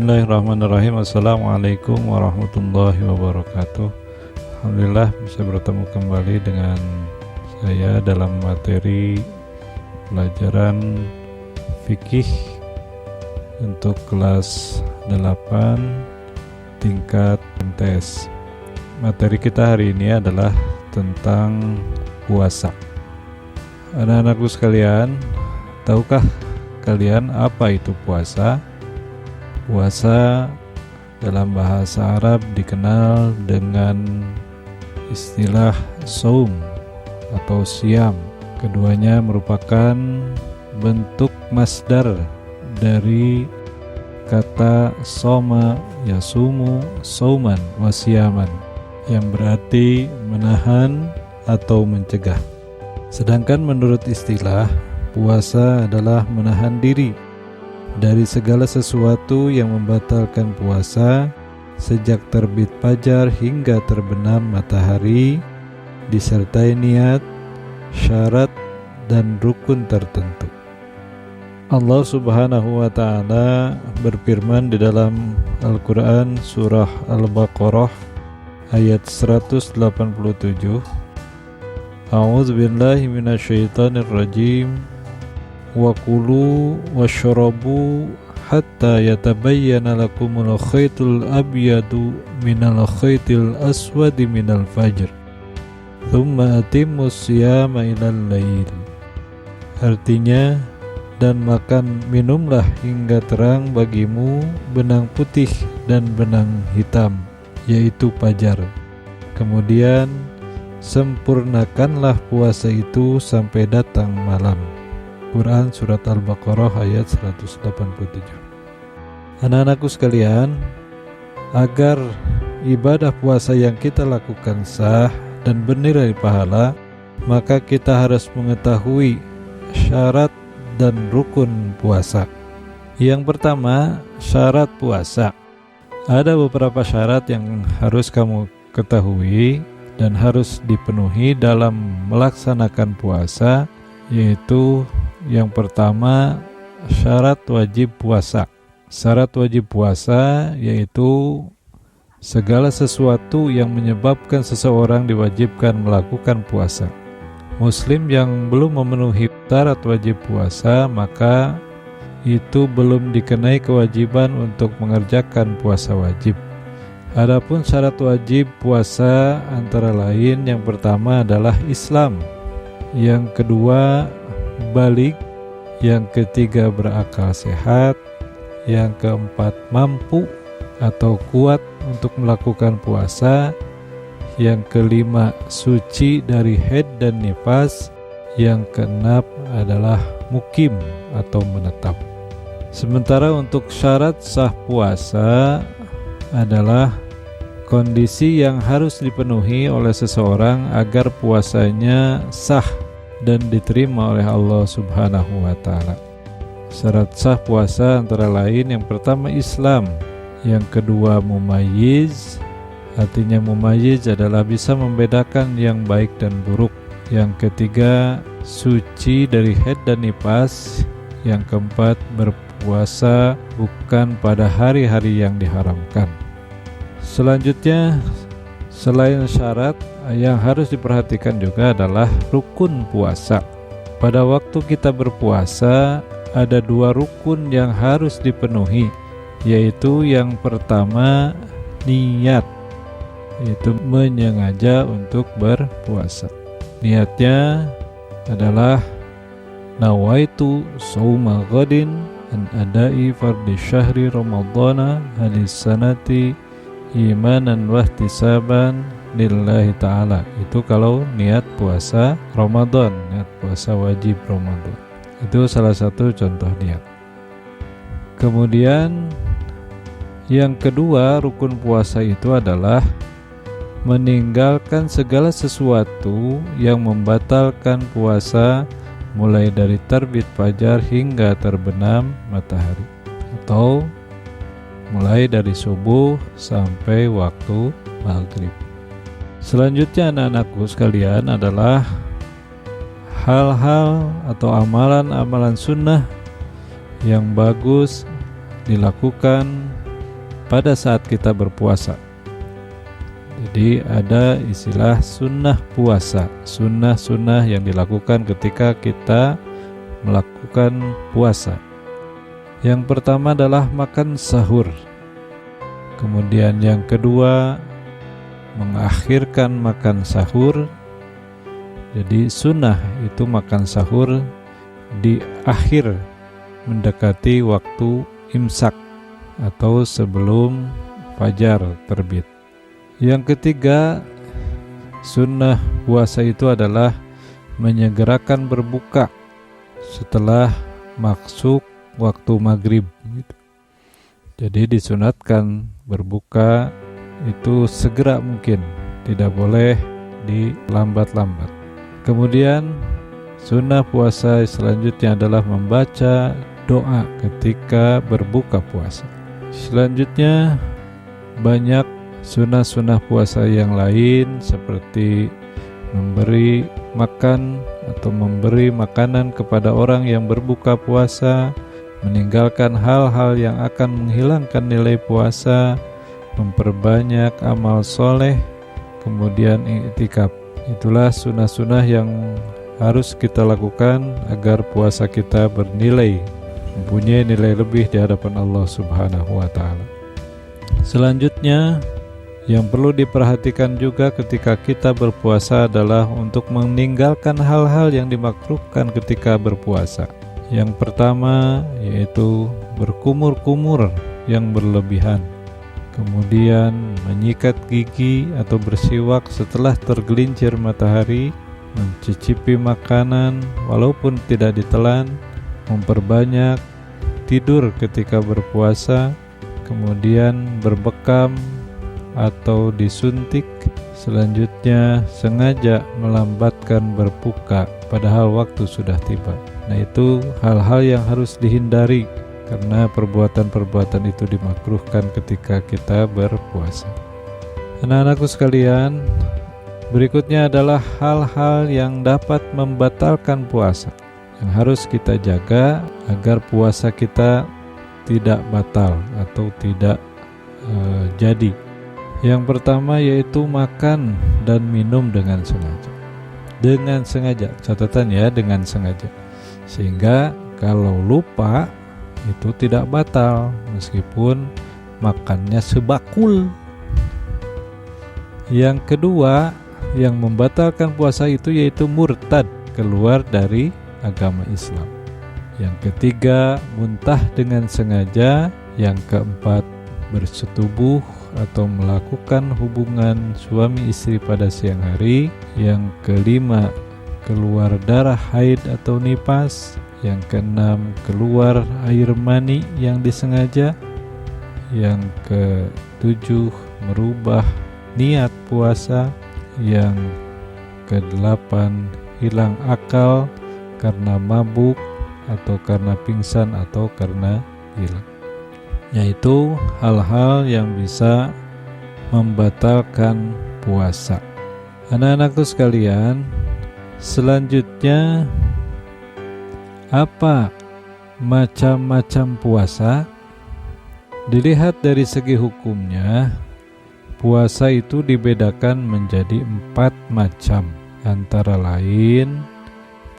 Bismillahirrahmanirrahim. Assalamualaikum warahmatullahi wabarakatuh. Alhamdulillah bisa bertemu kembali dengan saya dalam materi pelajaran fikih untuk kelas 8 tingkat MTS. Materi kita hari ini adalah tentang puasa. Anak-anakku sekalian, tahukah kalian apa itu puasa? Puasa dalam bahasa Arab dikenal dengan istilah saum atau siam. Keduanya merupakan bentuk masdar dari kata soma yasumu sauman wasiyaman, yang berarti menahan atau mencegah. Sedangkan menurut istilah, puasa adalah menahan diri dari segala sesuatu yang membatalkan puasa sejak terbit fajar hingga terbenam matahari, disertai niat, syarat, dan rukun tertentu. Allah Subhanahu wa Ta'ala berfirman di dalam Al-Quran surah Al-Baqarah ayat 187, A'udzubillahi minasyaitonirrajim, wa kulu washrabu hatta yatabayyana lakumul khaytul abyadu minal khaytil aswadi minal fajr thumma atimmus siyama ilal lail. Artinya, dan makan minumlah hingga terang bagimu benang putih dan benang hitam, yaitu fajar. Kemudian sempurnakanlah puasa itu sampai datang malam. Quran Surat Al-Baqarah ayat 187. Anak-anakku sekalian, agar ibadah puasa yang kita lakukan sah dan bernilai pahala, maka kita harus mengetahui syarat dan rukun puasa. Yang pertama, syarat puasa. Ada beberapa syarat yang harus kamu ketahui dan harus dipenuhi dalam melaksanakan puasa, yaitu yang pertama, syarat wajib puasa. Syarat wajib puasa yaitu segala sesuatu yang menyebabkan seseorang diwajibkan melakukan puasa. Muslim yang belum memenuhi syarat wajib puasa, maka itu belum dikenai kewajiban untuk mengerjakan puasa wajib. Adapun syarat wajib puasa antara lain, yang pertama adalah Islam, yang kedua balik, yang ketiga berakal sehat, yang keempat mampu atau kuat untuk melakukan puasa, yang kelima suci dari haid dan nifas, yang keenam adalah mukim atau menetap. Sementara untuk syarat sah puasa adalah kondisi yang harus dipenuhi oleh seseorang agar puasanya sah dan diterima oleh Allah Subhanahu wa Ta'ala. Syarat sah puasa antara lain, yang pertama Islam, yang kedua mumayyiz, artinya mumayyiz adalah bisa membedakan yang baik dan buruk, yang ketiga suci dari haid dan nifas, yang keempat berpuasa bukan pada hari-hari yang diharamkan. Selanjutnya, selain syarat, yang harus diperhatikan juga adalah rukun puasa. Pada waktu kita berpuasa, ada dua rukun yang harus dipenuhi, yaitu yang pertama niat, yaitu menyengaja untuk berpuasa. Niatnya adalah nawaitu shauma ghadin an adai fardhi syahri ramadhana halis sanati imanan wahtisaban lillahi ta'ala. Itu kalau niat puasa Ramadan, niat puasa wajib Ramadan. Itu salah satu contoh niat. Kemudian yang kedua rukun puasa itu adalah meninggalkan segala sesuatu yang membatalkan puasa, mulai dari terbit fajar hingga terbenam matahari, atau mulai dari subuh sampai waktu maghrib. Selanjutnya anak-anakku sekalian adalah hal-hal atau amalan-amalan sunnah yang bagus dilakukan pada saat kita berpuasa. Jadi ada istilah sunnah puasa, sunnah-sunnah yang dilakukan ketika kita melakukan puasa. Yang pertama adalah makan sahur. Kemudian yang kedua, mengakhirkan makan sahur. Jadi sunnah itu makan sahur di akhir mendekati waktu imsak atau sebelum fajar terbit. Yang ketiga, sunnah puasa itu adalah menyegerakan berbuka setelah masuk waktu maghrib. Jadi disunatkan berbuka itu segera mungkin, tidak boleh dilambat-lambat. Kemudian sunnah puasa selanjutnya adalah membaca doa ketika berbuka puasa. Selanjutnya banyak sunnah-sunnah puasa yang lain seperti memberi makan atau memberi makanan kepada orang yang berbuka puasa, meninggalkan hal-hal yang akan menghilangkan nilai puasa, memperbanyak amal soleh, kemudian i'tikaf. Itulah sunnah-sunnah yang harus kita lakukan agar puasa kita bernilai, mempunyai nilai lebih di hadapan Allah Subhanahu wa Ta'ala. Selanjutnya, yang perlu diperhatikan juga ketika kita berpuasa adalah untuk meninggalkan hal-hal yang dimakruhkan ketika berpuasa. Yang pertama yaitu berkumur-kumur yang berlebihan. Kemudian menyikat gigi atau bersiwak setelah tergelincir matahari, mencicipi makanan walaupun tidak ditelan, memperbanyak tidur ketika berpuasa, kemudian berbekam atau disuntik, selanjutnya sengaja melambatkan berbuka padahal waktu sudah tiba. Nah, itu hal-hal yang harus dihindari karena perbuatan-perbuatan itu dimakruhkan ketika kita berpuasa. Anak-anakku sekalian, berikutnya adalah hal-hal yang dapat membatalkan puasa yang harus kita jaga agar puasa kita tidak batal atau tidak jadi. Yang pertama yaitu makan dan minum dengan sengaja. Dengan sengaja, catatan ya, dengan sengaja. Sehingga kalau lupa itu tidak batal meskipun makannya sebakul. Yang kedua yang membatalkan puasa itu yaitu murtad, keluar dari agama Islam. Yang ketiga, muntah dengan sengaja. Yang keempat, bersetubuh atau melakukan hubungan suami istri pada siang hari. Yang kelima, keluar darah haid atau nifas. Yang keenam, keluar air mani yang disengaja. Yang ketujuh, merubah niat puasa. Yang kedelapan, hilang akal karena mabuk atau karena pingsan atau karena gila. Yaitu hal-hal yang bisa membatalkan puasa. Anak-anakku sekalian, selanjutnya apa macam-macam puasa? Dilihat dari segi hukumnya, puasa itu dibedakan menjadi 4 macam. Antara lain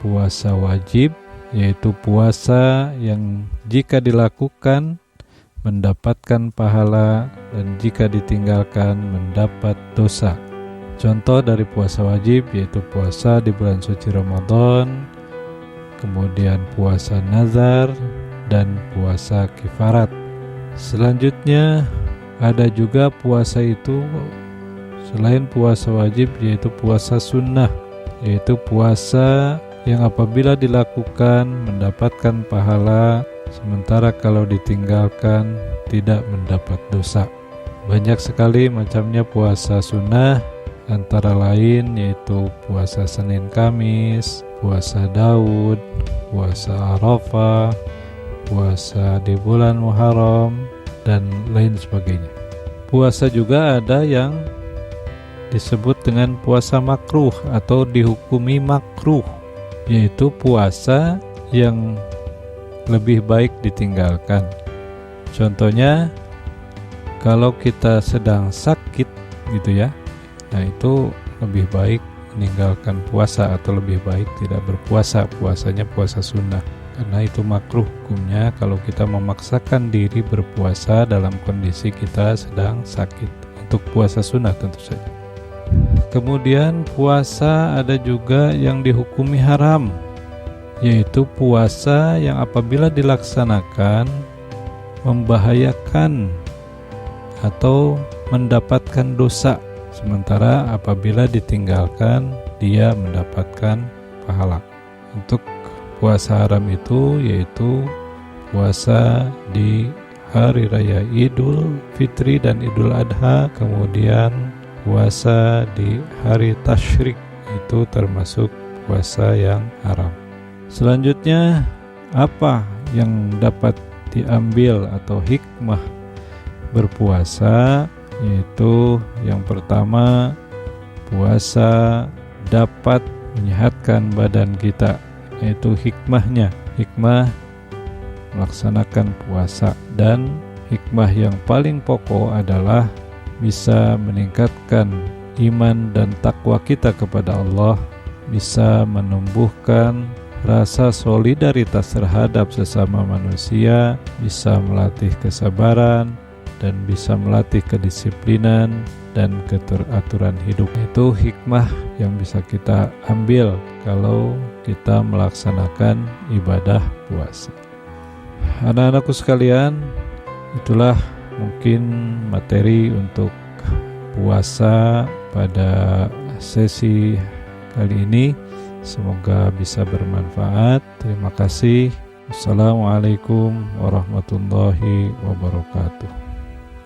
puasa wajib, yaitu puasa yang jika dilakukan mendapatkan pahala dan jika ditinggalkan mendapat dosa. Contoh dari puasa wajib yaitu puasa di bulan suci Ramadan, kemudian puasa nazar dan puasa kifarat. Selanjutnya ada juga puasa itu selain puasa wajib yaitu puasa sunnah, yaitu puasa yang apabila dilakukan mendapatkan pahala, sementara kalau ditinggalkan tidak mendapat dosa. Banyak sekali macamnya puasa sunnah, antara lain yaitu puasa Senin Kamis, puasa Daud, puasa Arafah, puasa di bulan Muharram, dan lain sebagainya. Puasa juga ada yang disebut dengan puasa makruh atau dihukumi makruh, yaitu puasa yang lebih baik ditinggalkan. Contohnya Kalau kita sedang sakit gitu ya, nah itu lebih baik meninggalkan puasa atau lebih baik tidak berpuasa. Puasanya puasa sunnah, karena itu makruh hukumnya kalau kita memaksakan diri berpuasa dalam kondisi kita sedang sakit. Untuk puasa sunnah tentu saja. Kemudian puasa ada juga yang dihukumi haram, yaitu puasa yang apabila dilaksanakan membahayakan atau mendapatkan dosa, sementara apabila ditinggalkan dia mendapatkan pahala. Untuk puasa haram itu yaitu puasa di hari raya Idul Fitri dan Idul Adha, kemudian puasa di hari Tasyrik, itu termasuk puasa yang haram. Selanjutnya, apa yang dapat diambil atau hikmah berpuasa? Yaitu yang pertama, puasa dapat menyehatkan badan kita, yaitu hikmahnya, hikmah melaksanakan puasa. Dan hikmah yang paling pokok adalah bisa meningkatkan iman dan takwa kita kepada Allah, bisa menumbuhkan rasa solidaritas terhadap sesama manusia, bisa melatih kesabaran, dan bisa melatih kedisiplinan dan keteraturan hidup. Itu hikmah yang bisa kita ambil kalau kita melaksanakan ibadah puasa. Anak-anakku sekalian, itulah mungkin materi untuk puasa pada sesi kali ini. Semoga bisa bermanfaat. Terima kasih. Assalamualaikum warahmatullahi wabarakatuh.